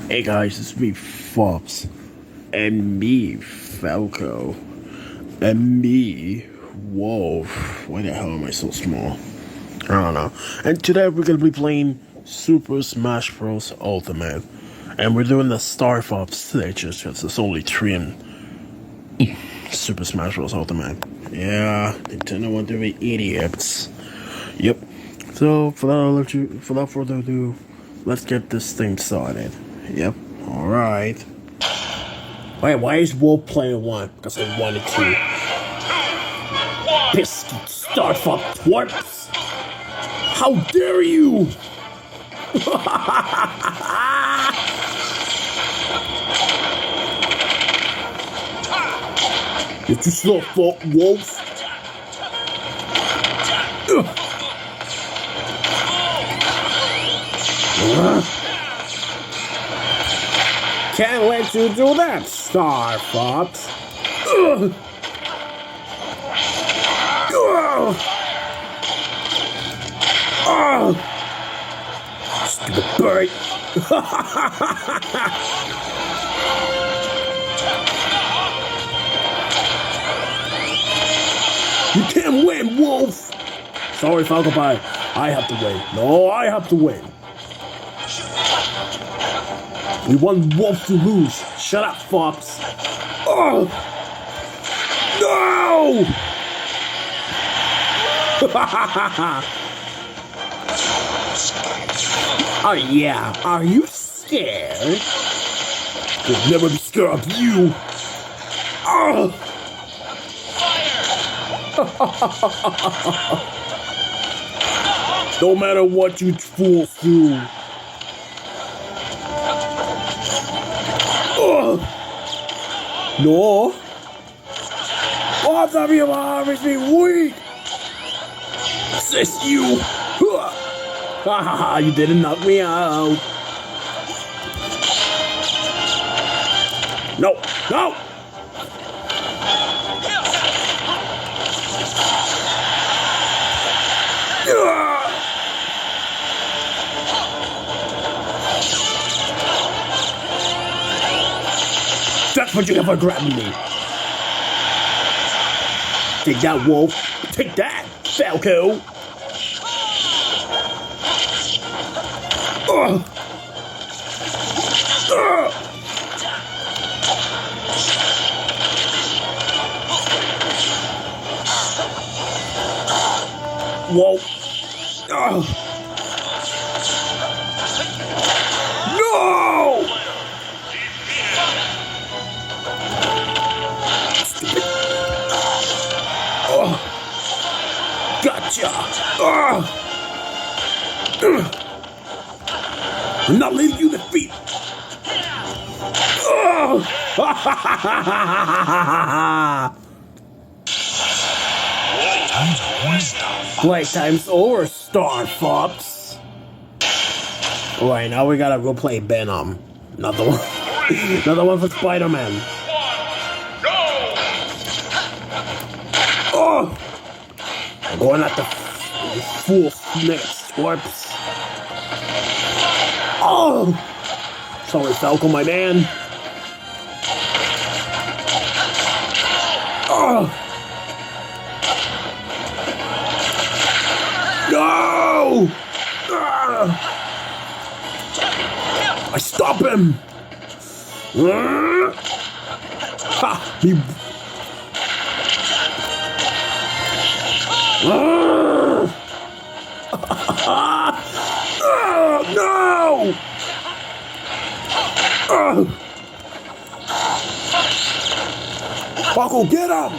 Hey guys, it's me, Fox, and me, Falco, and me, Wolf. Why the hell am I so small? I don't know. And today we're gonna be playing Super Smash Bros. Ultimate, and we're doing the Star Fox stages because there's only three in Super Smash Bros. Ultimate. Yeah, Nintendo want to be idiots. Yep. So without further ado, let's get this thing started. Yep. Alright. Wait, why is Wolf playing one? Because I wanted to. Biscuit Starf up twerps! How dare you! It's just your fault, Wolf. Can't let you do that, Star Fox. Stupid bird. You can't win, Wolf. Sorry, Falco Pie. I have to win. No, I have to win. We want Wolf to lose. Shut up, Fox. Oh! No! Oh yeah, are you scared? You'll never be scared of you. Oh! No matter what you fools do. No. What have you always been weak? Says you. Ha ha ha, you didn't knock me out. No, no. That's what you have for grabbing me. Take that, Wolf. Take that, Falco. Whoa. No! Gotcha! I'm not letting you defeat! Playtime's over, Star Fox! Alright, now we gotta go play Venom. Another one. Another one for Spider-Man. Oh! I'm going at the full next twerps. Oh! Sorry, Falco, my man. Oh! No! I stop him! Ha! He... No! Falco, get him!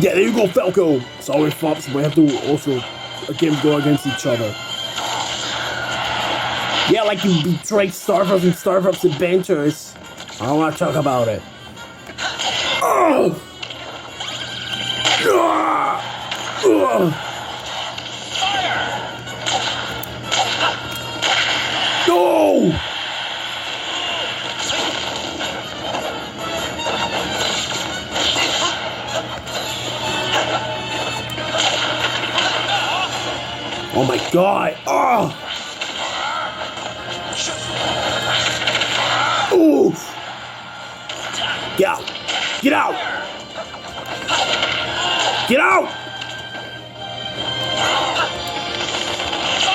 Yeah, there you go, Falco. Sorry, Fox, we have to also again go against each other. Yeah, like you betrayed Starfox and Starfox adventures. I don't want to talk about it. Oh! No! god! Oh! Oof! Get out! Get out! Get out!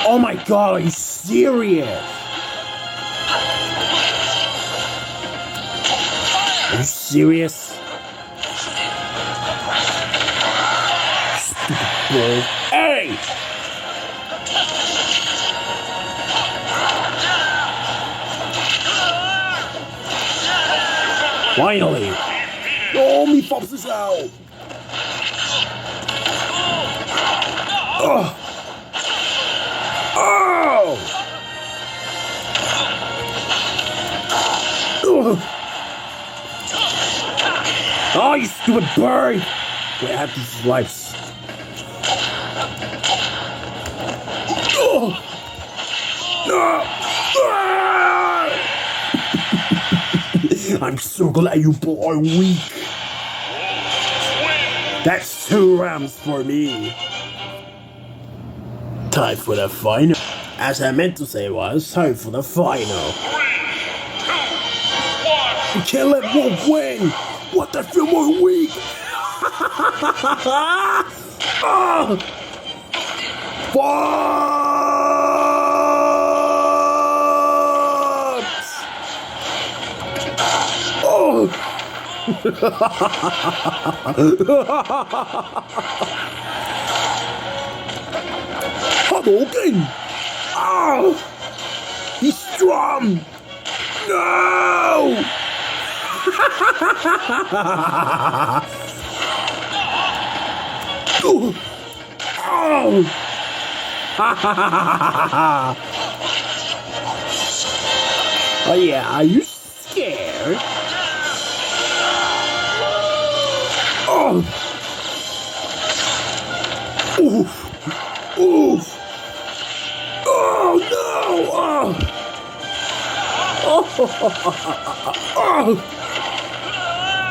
Oh my god, are you serious? Are you serious? Stupid bull. Hey! Finally! Oh, me pops is out! Oh! Oh! Oh! Oh, you stupid bird! Wait, I have these lives. Oh! I'm so glad you are weak. That's 2 rounds for me. Time for the final. As I meant to say was, time for the final. 3, 2, 1. You can't let Wolf win! What the feel more weak? Oh! Fox! Oh! Hadouken! Oh! He's strong! No! Oh! Oh yeah, are you scared? Oh! Oof! Oof! Oh no! Oh! Oh!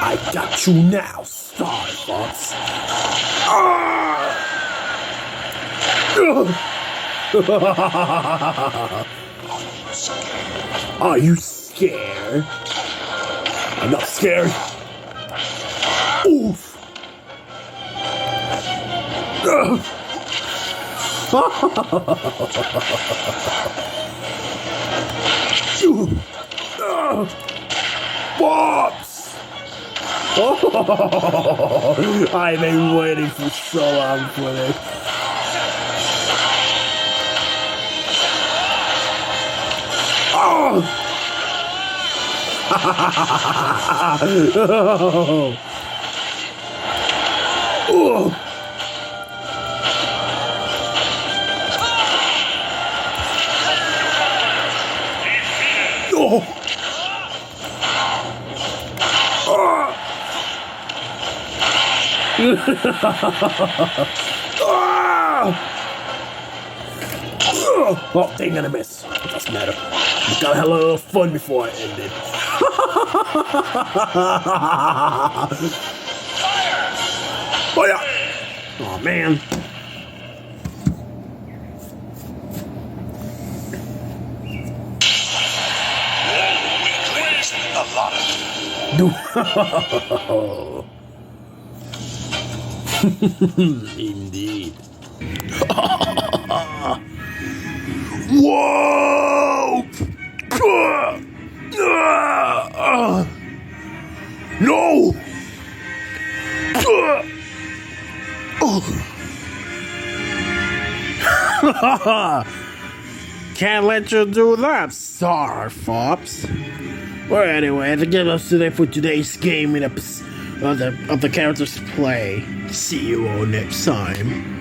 I got you now, Star Fox! Are you scared? I'm not scared. Oof! Pops! Oh, I've been waiting for so long for this. Oh! Oh! Oh! Oh, dang, gonna miss. It doesn't matter. We gotta have a little fun before I end it. Oh yeah! Oh man. Indeed. Whoa! No! Can't let you do that, Star Fox. Well, anyway, to get us today for today's game in of the characters to play. See you all next time.